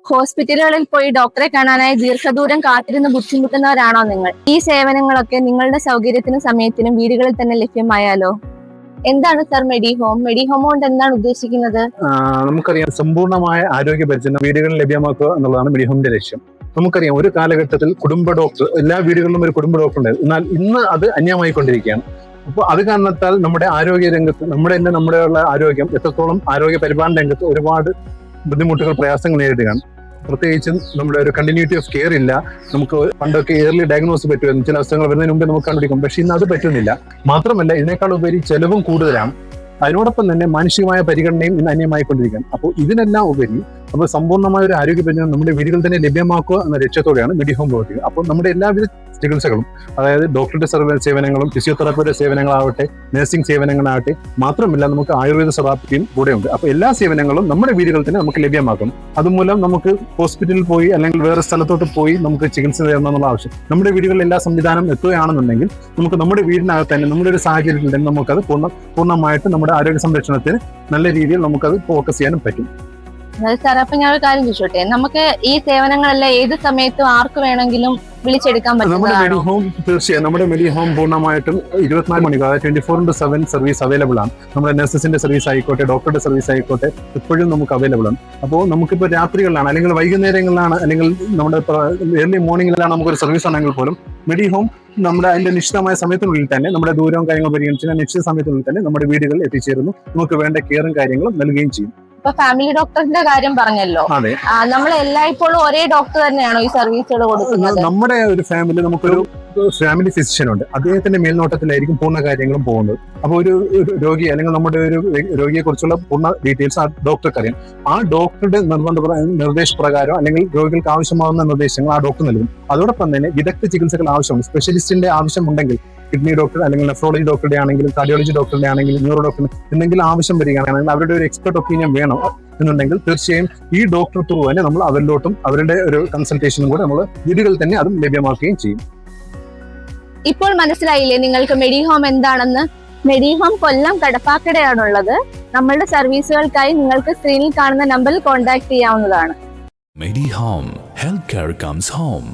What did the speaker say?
ഹോസ്പിറ്റലുകളിൽ പോയി ഡോക്ടറെ കാണാനായി ദീർഘദൂരം കാത്തിരുന്ന് ബുദ്ധിമുട്ടുന്നവരാണോ നിങ്ങൾ? ഈ സേവനങ്ങളൊക്കെ നിങ്ങളുടെ സൗകര്യത്തിനും സമയത്തിനും വീടുകളിൽ തന്നെ ലഭ്യമായാലോ? എന്താണ് സർ മെഡിഹോം? മെഡിഹോം കൊണ്ട് എന്താണ് ഉദ്ദേശിക്കുന്നത്? നമുക്കറിയാം, സമ്പൂർണ്ണമായ ആരോഗ്യ പരിചരണം വീടുകളിൽ ലഭ്യമാക്കുക എന്നുള്ളതാണ് മെഡിഹോമിന്റെ ലക്ഷ്യം. നമുക്കറിയാം, ഒരു കാലഘട്ടത്തിൽ കുടുംബ ഡോക്ടർ എല്ലാ വീടുകളിലും ഒരു കുടുംബ ഡോക്ടർ ഉണ്ടായിരുന്നു. എന്നാൽ ഇന്ന് അത് അന്യമായിക്കൊണ്ടിരിക്കുകയാണ്. അപ്പോൾ അത് കാരണത്താൽ നമ്മുടെ ആരോഗ്യ രംഗത്ത് നമ്മുടെ ആരോഗ്യം എത്രത്തോളം ആരോഗ്യ പരിപാലന രംഗത്ത് ഒരുപാട് ബുദ്ധിമുട്ടുകൾ, പ്രയാസങ്ങൾ നേരിടുകയാണ്. പ്രത്യേകിച്ചും നമ്മുടെ ഒരു കണ്ടിന്യൂറ്റി ഓഫ് കെയർ ഇല്ല. നമുക്ക് പണ്ടൊക്കെ ഇയർലി ഡയഗ്നോസ് പറ്റുമായിരുന്നു, ചില അവസ്ഥകൾ വരുന്നതിന് മുമ്പേ നമുക്ക് കണ്ടുപിടിക്കും. പക്ഷെ ഇന്ന് അത് പറ്റുന്നില്ല. മാത്രമല്ല, ഇതിനേക്കാൾ ഉപരി ചെലവും കൂടുതലാണ്. അതിനോടൊപ്പം തന്നെ മാനസികമായ പരിഗണനയും ഇന്ന് അന്യമായിക്കൊണ്ടിരിക്കുകയാണ്. അപ്പോൾ ഇതിനെല്ലാം ഉപരി അപ്പോൾ സമ്പൂർണ്ണമായ ഒരു ആരോഗ്യ പരിചരണം നമ്മുടെ വീടുകളിൽ തന്നെ ലഭ്യമാക്കുക എന്ന ലക്ഷ്യത്തോടെയാണ് മെഡിഹോം പ്രവർത്തിക്കുക. അപ്പോൾ നമ്മുടെ എല്ലാവിധ ചികിത്സകളും, അതായത് ഡോക്ടറുടെ സേവനങ്ങളും ഫിസിയോതെറാപ്പിയുടെ സേവനങ്ങളാവട്ടെ, നഴ്സിംഗ് സേവനങ്ങളാവട്ടെ, മാത്രമല്ല നമുക്ക് ആയുർവേദ തെറാപ്പിയും കൂടെയുണ്ട്. അപ്പോൾ എല്ലാ സേവനങ്ങളും നമ്മുടെ വീടുകളിൽ തന്നെ നമുക്ക് ലഭ്യമാക്കും. അതുമൂലം നമുക്ക് ഹോസ്പിറ്റലിൽ പോയി അല്ലെങ്കിൽ വേറെ സ്ഥലത്തോട്ട് പോയി നമുക്ക് ചികിത്സ തരണമെന്നുള്ള ആവശ്യം നമ്മുടെ വീടുകളിൽ എല്ലാ സംവിധാനം എത്തുകയാണെന്നുണ്ടെങ്കിൽ നമുക്ക് നമ്മുടെ വീടിനകത്ത് തന്നെ നമ്മുടെ ഒരു സാഹചര്യത്തിൽ തന്നെ നമുക്കത് പൂർണ്ണമായിട്ട് നമ്മുടെ ആരോഗ്യ സംരക്ഷണത്തിന് നല്ല രീതിയിൽ നമുക്കത് ഫോക്കസ് ചെയ്യാനും പറ്റും. സാർ, അപ്പൊ ഞാൻ ഒരു കാര്യം ചോദിച്ചോട്ടെ, നമുക്ക് ഈ സേവനങ്ങളെല്ലാം ഏത് സമയത്തും ആർക്ക് വേണമെങ്കിലും വിളിച്ചെടുക്കാൻ പറ്റും? തീർച്ചയായും നമ്മുടെ മെഡിഹോം പൂർണ്ണമായിട്ടും 24 മണിക്കൂർ, അതായത് 24/7 സർവീസ് അവൈലബിൾ ആണ്. നമ്മുടെ നഴ്സസിന്റെ സർവീസ് ആയിക്കോട്ടെ, ഡോക്ടറുടെ സർവീസ് ആയിക്കോട്ടെ, എപ്പോഴും നമുക്ക് അവൈലബിൾ ആണ്. അപ്പോൾ നമുക്കിപ്പോൾ രാത്രികളിലാണ് അല്ലെങ്കിൽ വൈകുന്നേരങ്ങളിലാണ് അല്ലെങ്കിൽ നമ്മുടെ ഏർലി മോർണിംഗിലാണ് നമുക്കൊരു സർവീസ് ആണെങ്കിൽ പോലും മെഡിഹോം നമ്മുടെ അതിന്റെ നിശ്ചിതമായ സമയത്തിനുള്ളിൽ തന്നെ നമ്മുടെ ദൂരവും കാര്യങ്ങളും പരിഗണിച്ച് നിശ്ചിത സമയത്തിനുള്ളിൽ തന്നെ നമ്മുടെ വീടുകളിൽ എത്തിച്ചേരുന്നു. നമുക്ക് വേണ്ട കെയറും കാര്യങ്ങളും നൽകുകയും ചെയ്യും. ഇപ്പൊ ഫാമിലി ഡോക്ടറിന്റെ കാര്യം പറഞ്ഞല്ലോ, നമ്മൾ എല്ലായ്പ്പോഴും ഒരേ ഡോക്ടർ തന്നെയാണോ ഈ സർവീസുകൾ കൊടുക്കുന്നത്? നമ്മുടെ ഒരു ഫാമിലി, നമുക്കൊരു ഫാമിലി ഫിസിഷ്യൻ ഉണ്ട്. അദ്ദേഹത്തിന്റെ മേൽനോട്ടത്തിലായിരിക്കും പൂർണ്ണ കാര്യങ്ങളും പോകുന്നത്. അപ്പോൾ ഒരു രോഗി അല്ലെങ്കിൽ നമ്മുടെ ഒരു രോഗിയെ കുറിച്ചുള്ള പൂർണ്ണ ഡീറ്റെയിൽസ് ആ ഡോക്ടർക്ക് അറിയാം. ആ ഡോക്ടറുടെ നിർദ്ദേശപ്രകാരം അല്ലെങ്കിൽ രോഗികൾക്ക് ആവശ്യമാകുന്ന നിർദ്ദേശങ്ങൾ ആ ഡോക്ടർ നൽകും. അതോടൊപ്പം തന്നെ വിദഗ്ധ ചികിത്സകൾ ആവശ്യമുണ്ട്. സ്പെഷ്യലിസ്റ്റിന്റെ ആവശ്യമുണ്ടെങ്കിൽ, കിഡ്നി ഡോക്ടർ അല്ലെങ്കിൽ നെഫ്രോളജി ഡോക്ടറുടെ ആണെങ്കിലും കാർഡിയോളജി ഡോക്ടറുടെ ആണെങ്കിലും ന്യൂറോ ഡോക്ടറിന് എന്തെങ്കിലും ആവശ്യം വരികയാണെങ്കിൽ അവരുടെ ഒരു എക്സ്പെർട്ട് ഒപ്പീനിയൻ വേണം എന്നുണ്ടെങ്കിൽ തീർച്ചയായും ഈ ഡോക്ടർ ത്രൂ തന്നെ നമ്മൾ അവരിലോട്ടും അവരുടെ ഒരു കൺസൾട്ടേഷനും കൂടെ നമ്മൾ വീടുകളിൽ തന്നെ അതും ലഭ്യമാക്കുകയും ചെയ്യും. ഇപ്പോൾ മനസ്സിലായില്ലേ നിങ്ങൾക്ക് മെഡിഹോം എന്താണെന്ന്? മെഡിഹോം കൊല്ലം കടപ്പാക്കടയാണുള്ളത്. നമ്മളുടെ സർവീസുകൾക്കായി നിങ്ങൾക്ക് സ്ക്രീനിൽ കാണുന്ന നമ്പറിൽ കോൺടാക്ട് ചെയ്യാവുന്നതാണ്. മെഡിഹോം, ഹെൽത്ത് കെയർ കംസ് ഹോം.